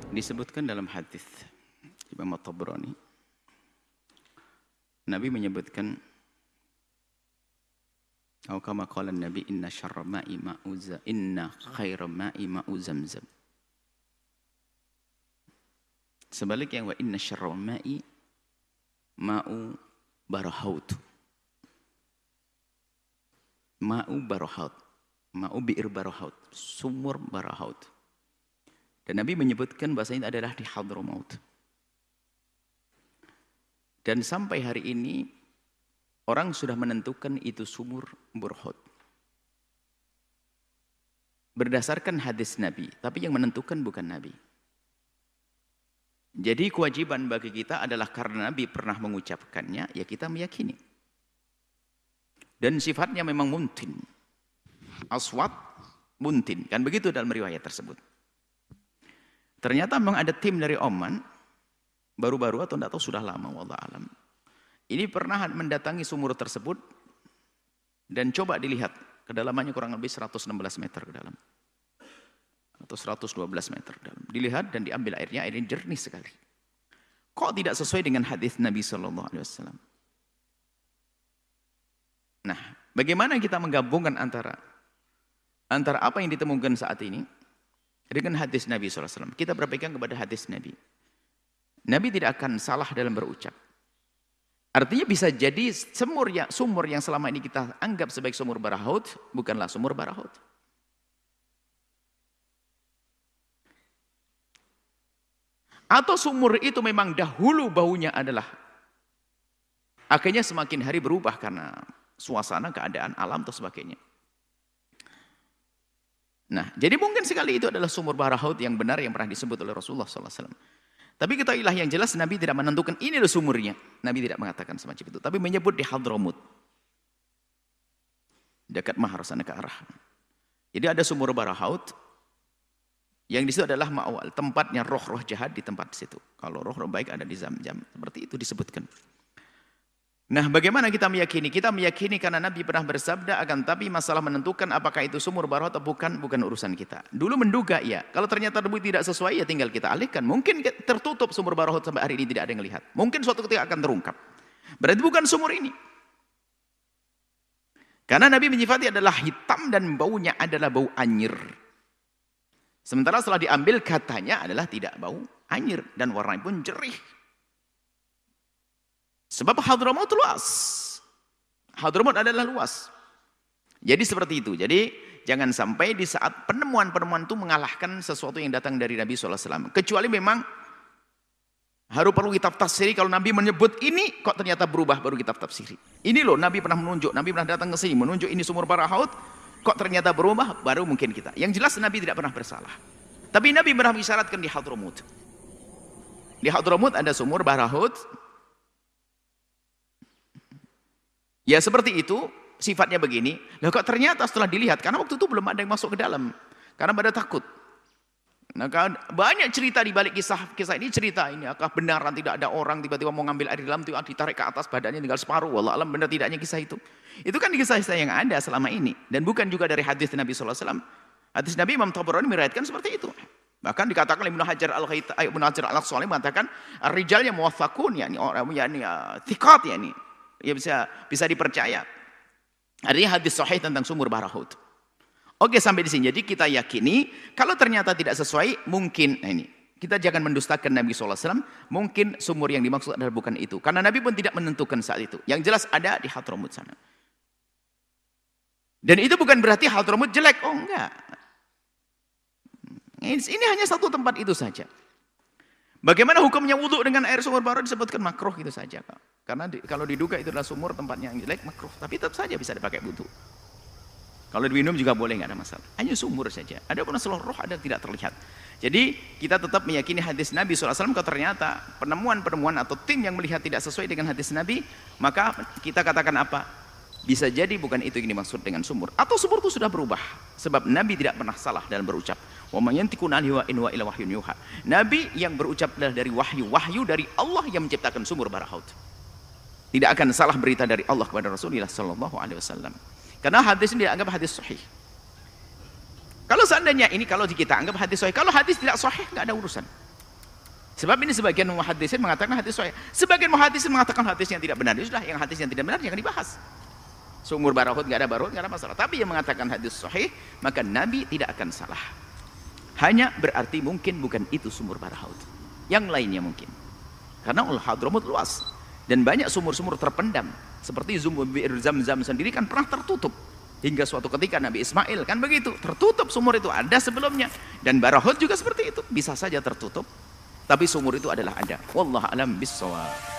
Disebutkan dalam hadis Imam At-Tabrani, Nabi menyebutkan, atau kama qala Nabi, inna syarra ma'i ma'uza, inna khaira ma'i ma'u zamzam. Sebaliknya, wa inna syarra ma'i ma'u barahaut. Ma'u barahaut, ma'u bi'ir barahaut, sumur barahaut. Dan Nabi menyebutkan bahasanya adalah di Hadramaut. Dan sampai hari ini orang sudah menentukan itu sumur Barahaut. Berdasarkan hadis Nabi, tapi yang menentukan bukan Nabi. Jadi kewajiban bagi kita adalah karena Nabi pernah mengucapkannya, ya kita meyakini. Dan sifatnya memang muntin. Aswat muntin, kan begitu dalam riwayat tersebut. Ternyata memang ada tim dari Oman, baru-baru atau tidak tahu sudah lama, wallahu alam. Ini pernah mendatangi sumur tersebut, dan coba dilihat, kedalamannya kurang lebih 116 meter ke dalam. Atau 112 meter ke dalam. Dilihat dan diambil airnya, airnya jernih sekali. Kok tidak sesuai dengan hadis Nabi SAW? Nah, bagaimana kita menggabungkan antara apa yang ditemukan saat ini dengan hadis Nabi SAW. Kita berpegang kepada hadis Nabi. Nabi tidak akan salah dalam berucap. Artinya bisa jadi sumur yang selama ini kita anggap sebagai sumur Barahaut, bukanlah sumur Barahaut. Atau sumur itu memang dahulu baunya adalah, akhirnya semakin hari berubah karena suasana, keadaan, alam, atau sebagainya. Nah, jadi mungkin sekali itu adalah sumur Barahaut yang benar yang pernah disebut oleh Rasulullah SAW. Tapi ketahuilah yang jelas Nabi tidak menentukan ini adalah sumurnya. Nabi tidak mengatakan semacam itu. Tapi menyebut di Hadramaut. Dekat Mahar sana ke arah. Jadi ada sumur Barahaut. Yang di situ adalah ma'wal. Tempatnya roh-roh jahat di tempat situ. Kalau roh-roh baik ada di Zamzam. Seperti itu disebutkan. Nah, bagaimana kita meyakini? Kita meyakini karena Nabi pernah bersabda, akan tapi masalah menentukan apakah itu sumur Barahaut atau bukan urusan kita. Dulu menduga ya, kalau ternyata terbukti tidak sesuai ya tinggal kita alihkan. Mungkin tertutup sumur Barahaut sampai hari ini tidak ada yang melihat. Mungkin suatu ketika akan terungkap. Berarti bukan sumur ini. Karena Nabi menyifati adalah hitam dan baunya adalah bau anyir. Sementara setelah diambil katanya adalah tidak bau anyir dan warnanya pun jerih. Sebab Hadramaut luas. Hadramaut adalah luas. Jadi seperti itu. Jadi jangan sampai di saat penemuan-penemuan itu mengalahkan sesuatu yang datang dari Nabi SAW. Kecuali memang harus perlu kita tafsiri. Kalau Nabi menyebut ini kok ternyata berubah, baru kita tafsiri. Ini loh Nabi pernah menunjuk. Nabi pernah datang ke sini menunjuk ini sumur Barahaut. Kok ternyata berubah, baru mungkin kita. Yang jelas Nabi tidak pernah bersalah. Tapi Nabi pernah mengisyaratkan di Hadramaut. Di Hadramaut ada sumur Barahaut. Ya seperti itu, sifatnya begini. Nah kok ternyata setelah dilihat, karena waktu itu belum ada yang masuk ke dalam. Karena pada takut. Nah, banyak cerita di balik kisah ini, cerita ini. Apakah benaran tidak ada orang tiba-tiba mau ngambil air di dalam, ditarik ke atas, badannya tinggal separuh. Wallah alam benar tidaknya kisah itu. Itu kan kisah-kisah yang ada selama ini. Dan bukan juga dari hadis Nabi SAW. Hadis Nabi Imam Tabrani meriwayatkan seperti itu. Bahkan dikatakan oleh Ibnu Hajar Al-Asqalani mengatakan, rijalnya muwaffaqun, yani orang thiqat, yani. Ya bisa dipercaya. Artinya hadis sahih tentang sumur Barahaut. Oke, sampai di sini. Jadi kita yakini kalau ternyata tidak sesuai, mungkin nah ini kita jangan mendustakan Nabi SAW. Mungkin sumur yang dimaksud adalah bukan itu. Karena Nabi pun tidak menentukan saat itu. Yang jelas ada di Hadramaut sana. Dan itu bukan berarti Hadramaut jelek. Oh enggak. Ini hanya satu tempat itu saja. Bagaimana hukumnya wudhu dengan air sumur Barahaut disebutkan makruh gitu saja, Kak. Karena kalau diduga itu adalah sumur tempatnya yang jelek, makruh. Tapi tetap saja bisa dipakai wudhu. Kalau diminum juga boleh, nggak ada masalah. Hanya sumur saja. Ada pun seluruh roh ada tidak terlihat. Jadi kita tetap meyakini hadis Nabi SAW. Kalau ternyata penemuan-penemuan atau tim yang melihat tidak sesuai dengan hadis Nabi, maka kita katakan apa? Bisa jadi bukan itu yang dimaksud dengan sumur. Atau sumur itu sudah berubah. Sebab Nabi tidak pernah salah dalam berucap. Wa may yantiqu anil hawa in huwa illa wahyun yuha. Nabi yang berucap adalah dari wahyu dari Allah yang menciptakan sumur Barahaut. Tidak akan salah berita dari Allah kepada Rasulullah sallallahu alaihi wasallam. Karena hadis ini dianggap hadis sahih. Kalau seandainya ini kalau kita anggap hadis sahih, kalau hadis tidak sahih enggak ada urusan. Sebab ini sebagian muhaddisin mengatakan hadis sahih. Sebagian muhaddisin mengatakan hadis yang tidak benar. Ya sudah, yang hadis yang tidak benar jangan dibahas. Sumur barahut enggak ada barahut, enggak ada masalah. Tapi yang mengatakan hadis sahih, maka Nabi tidak akan salah. Hanya berarti mungkin bukan itu sumur barahut. Yang lainnya mungkin. Karena Al-Hadramut luas. Dan banyak sumur-sumur terpendam. Seperti Zam-Zam sendiri kan pernah tertutup. Hingga suatu ketika Nabi Ismail kan begitu. Tertutup sumur itu, ada sebelumnya. Dan Barahut juga seperti itu. Bisa saja tertutup. Tapi sumur itu adalah ada. Wallahu a'lam bissawab.